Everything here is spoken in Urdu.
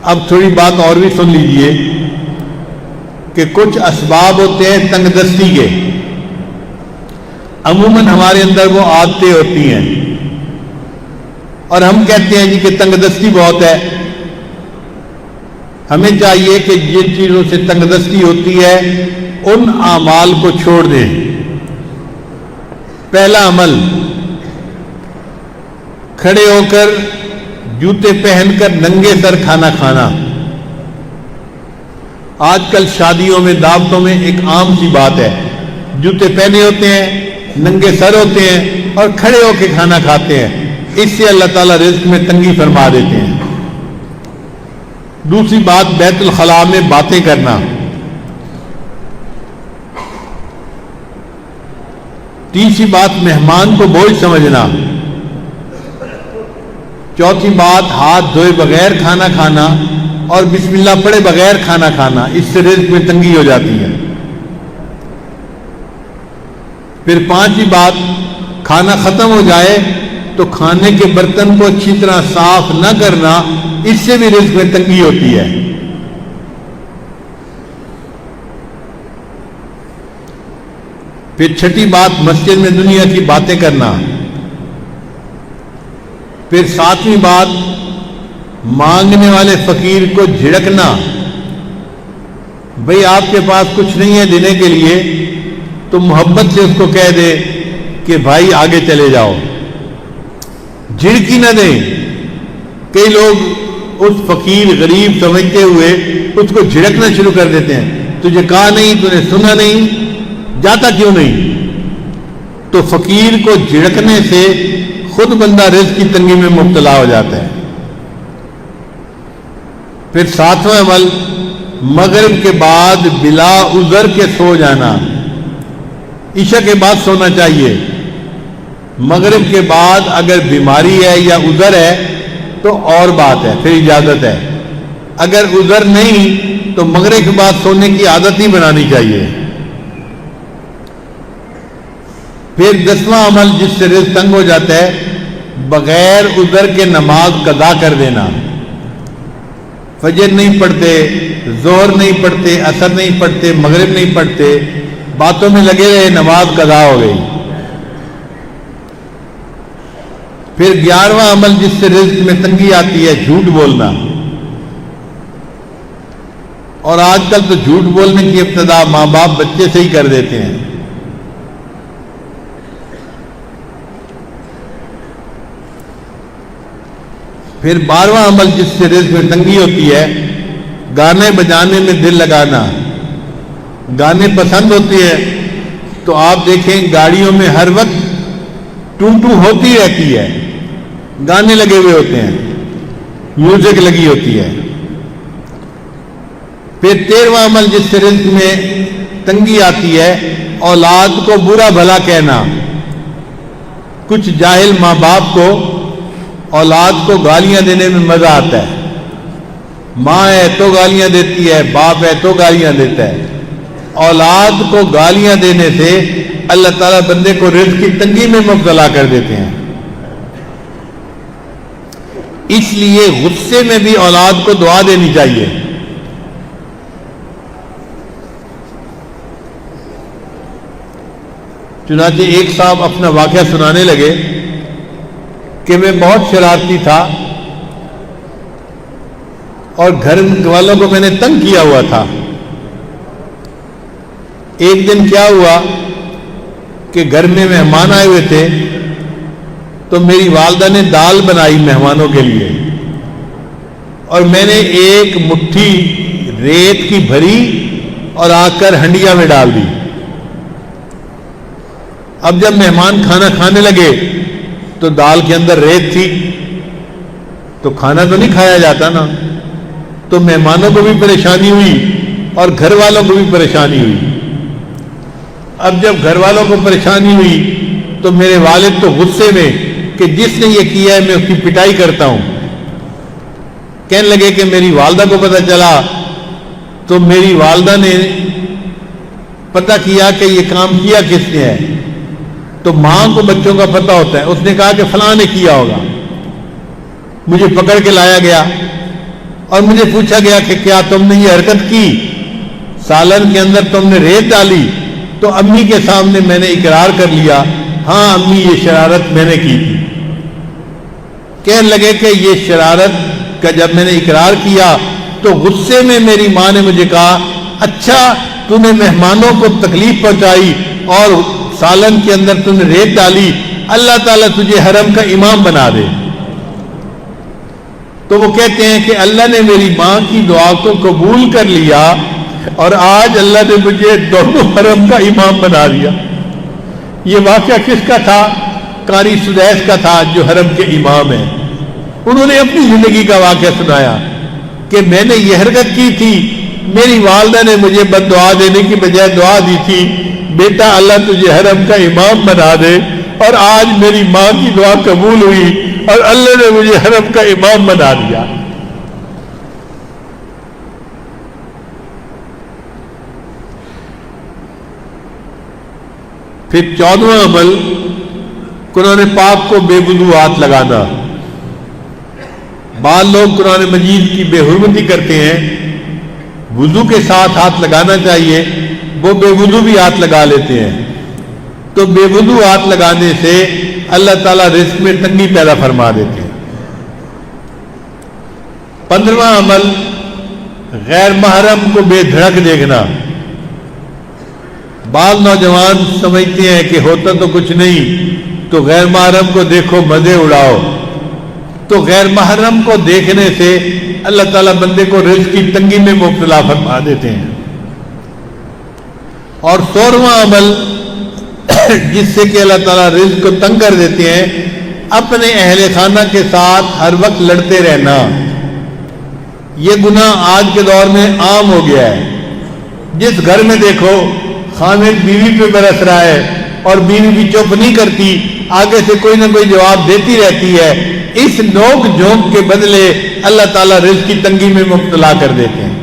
اب تھوڑی بات اور بھی سن لیجئے کہ کچھ اسباب ہوتے ہیں تنگ دستی کے، عموماً ہمارے اندر وہ عادتیں ہوتی ہیں اور ہم کہتے ہیں جی کہ تنگ دستی بہت ہے۔ ہمیں چاہیے کہ جن چیزوں سے تنگ دستی ہوتی ہے ان اعمال کو چھوڑ دیں۔ پہلا عمل، کھڑے ہو کر جوتے پہن کر ننگے سر کھانا کھانا۔ آج کل شادیوں میں، دعوتوں میں ایک عام سی بات ہے، جوتے پہنے ہوتے ہیں، ننگے سر ہوتے ہیں اور کھڑے ہو کے کھانا کھاتے ہیں۔ اس سے اللہ تعالیٰ رزق میں تنگی فرما دیتے ہیں۔ دوسری بات، بیت الخلاء میں باتیں کرنا۔ تیسری بات، مہمان کو بوجھ سمجھنا۔ چوتھی بات، ہاتھ دھوئے بغیر کھانا کھانا اور بسم اللہ پڑھے بغیر کھانا کھانا، اس سے رزق میں تنگی ہو جاتی ہے۔ پھر پانچویں بات، کھانا ختم ہو جائے تو کھانے کے برتن کو اچھی طرح صاف نہ کرنا، اس سے بھی رزق میں تنگی ہوتی ہے۔ پھر چھٹی بات، مسجد میں دنیا کی باتیں کرنا۔ پھر ساتویں بات، مانگنے والے فقیر کو جھڑکنا۔ بھئی آپ کے پاس کچھ نہیں ہے دینے کے لیے تو محبت سے اس کو کہہ دے کہ بھائی آگے چلے جاؤ، جھڑکی نہ دیں۔ کئی لوگ اس فقیر غریب سمجھتے ہوئے اس کو جھڑکنا شروع کر دیتے ہیں، تجھے کہا نہیں، تو نے سنا نہیں، جاتا کیوں نہیں؟ تو فقیر کو جھڑکنے سے خود بندہ رزق کی تنگی میں مبتلا ہو جاتا ہے۔ پھر ساتواں عمل، مغرب کے بعد بلا عذر کے سو جانا۔ عشاء کے بعد سونا چاہیے، مغرب کے بعد اگر بیماری ہے یا عذر ہے تو اور بات ہے، پھر اجازت ہے۔ اگر عذر نہیں تو مغرب کے بعد سونے کی عادت ہی بنانی چاہیے۔ پھر 10واں عمل جس سے رزق تنگ ہو جاتا ہے، بغیر عذر کے نماز قضا کر دینا۔ فجر نہیں پڑھتے، ظہر نہیں پڑھتے، عصر نہیں پڑھتے، مغرب نہیں پڑھتے، باتوں میں لگے رہے، نماز قضا ہو گئی۔ پھر 11واں عمل جس سے رزق میں تنگی آتی ہے، جھوٹ بولنا۔ اور آج کل تو جھوٹ بولنے کی ابتدا ماں باپ بچے سے ہی کر دیتے ہیں۔ پھر 12واں عمل جس سے رزق میں تنگی ہوتی ہے، گانے بجانے میں دل لگانا۔ گانے پسند ہوتے ہیں تو آپ دیکھیں گاڑیوں میں ہر وقت ٹوں ٹوں ہوتی رہتی ہے، گانے لگے ہوئے ہوتے ہیں، میوزک لگی ہوتی ہے۔ پھر 13واں عمل جس سے رزق میں تنگی آتی ہے، اولاد کو برا بھلا کہنا۔ کچھ جاہل ماں باپ کو اولاد کو گالیاں دینے میں مزہ آتا ہے، ماں ہے تو گالیاں دیتی ہے، باپ ہے تو گالیاں دیتا ہے۔ اولاد کو گالیاں دینے سے اللہ تعالیٰ بندے کو رزق کی تنگی میں مبتلا کر دیتے ہیں۔ اس لیے غصے میں بھی اولاد کو دعا دینی چاہیے۔ چنانچہ ایک صاحب اپنا واقعہ سنانے لگے کہ میں بہت شرارتی تھا اور گھر والوں کو میں نے تنگ کیا ہوا تھا۔ ایک دن کیا ہوا کہ گھر میں مہمان آئے ہوئے تھے تو میری والدہ نے دال بنائی مہمانوں کے لیے، اور میں نے ایک مٹھی ریت کی بھری اور آ کر ہنڈیا میں ڈال دی۔ اب جب مہمان کھانا کھانے لگے تو دال کے اندر ریت تھی، تو کھانا تو نہیں کھایا جاتا نا، تو مہمانوں کو بھی پریشانی ہوئی اور گھر والوں کو بھی پریشانی ہوئی۔ اب جب گھر والوں کو پریشانی ہوئی تو میرے والد تو غصے میں کہ جس نے یہ کیا ہے میں اس کی پٹائی کرتا ہوں۔ کہنے لگے کہ میری والدہ کو پتہ چلا تو میری والدہ نے پتہ کیا کہ یہ کام کیا کس نے ہے، تو ماں کو بچوں کا پتہ ہوتا ہے، اس نے کہا کہ فلاں نے کیا ہوگا۔ مجھے پکڑ کے لایا گیا اور مجھے پوچھا گیا کہ کیا تم نے یہ حرکت کی، سالن کے اندر تم نے ریت ڈالی، تو امی کے سامنے میں نے اقرار کر لیا، ہاں امی یہ شرارت میں نے کی تھی۔ کہنے لگے کہ یہ شرارت کا جب میں نے اقرار کیا تو غصے میں میری ماں نے مجھے کہا، اچھا تو نے مہمانوں کو تکلیف پہنچائی اور سالن کے اندر تو نے ریت ڈالی، اللہ تعالیٰ تجھے حرم کا امام بنا دے۔ تو وہ کہتے ہیں کہ اللہ نے میری ماں کی دعا کو قبول کر لیا اور آج اللہ نے مجھے دونوں حرم کا امام بنا دیا۔ یہ واقعہ کس کا تھا؟ قاری سدیس کا تھا جو حرم کے امام ہیں۔ انہوں نے اپنی زندگی کا واقعہ سنایا کہ میں نے یہ حرکت کی تھی، میری والدہ نے مجھے بد دعا دینے کی بجائے دعا دی تھی، بیٹا اللہ تجھے حرم کا امام بنا دے، اور آج میری ماں کی دعا قبول ہوئی اور اللہ نے مجھے حرم کا امام بنا دیا۔ پھر 14واں عمل قرآن پاک کو بے وضو ہاتھ لگانا۔ بعض لوگ قرآن مجید کی بے حرمتی کرتے ہیں، وضو کے ساتھ ہاتھ لگانا چاہیے، وہ بے وضو بھی ہاتھ لگا لیتے ہیں۔ تو بے وضو ہاتھ لگانے سے اللہ تعالیٰ رزق میں تنگی پیدا فرما دیتے ہیں۔ 15واں عمل غیر محرم کو بے دھڑک دیکھنا۔ بعض نوجوان سمجھتے ہیں کہ ہوتا تو کچھ نہیں، تو غیر محرم کو دیکھو مزے اڑاؤ۔ تو غیر محرم کو دیکھنے سے اللہ تعالیٰ بندے کو رزق کی تنگی میں مبتلا فرما دیتے ہیں۔ اور 16واں عمل جس سے کہ اللہ تعالیٰ رزق کو تنگ کر دیتے ہیں، اپنے اہل خانہ کے ساتھ ہر وقت لڑتے رہنا۔ یہ گناہ آج کے دور میں عام ہو گیا ہے۔ جس گھر میں دیکھو خامد بیوی پہ برس رہا ہے اور بیوی بھی چپ نہیں کرتی، آگے سے کوئی نہ کوئی جواب دیتی رہتی ہے، اس نوک جھونک کے بدلے اللہ تعالیٰ رزق کی تنگی میں مبتلا کر دیتے ہیں۔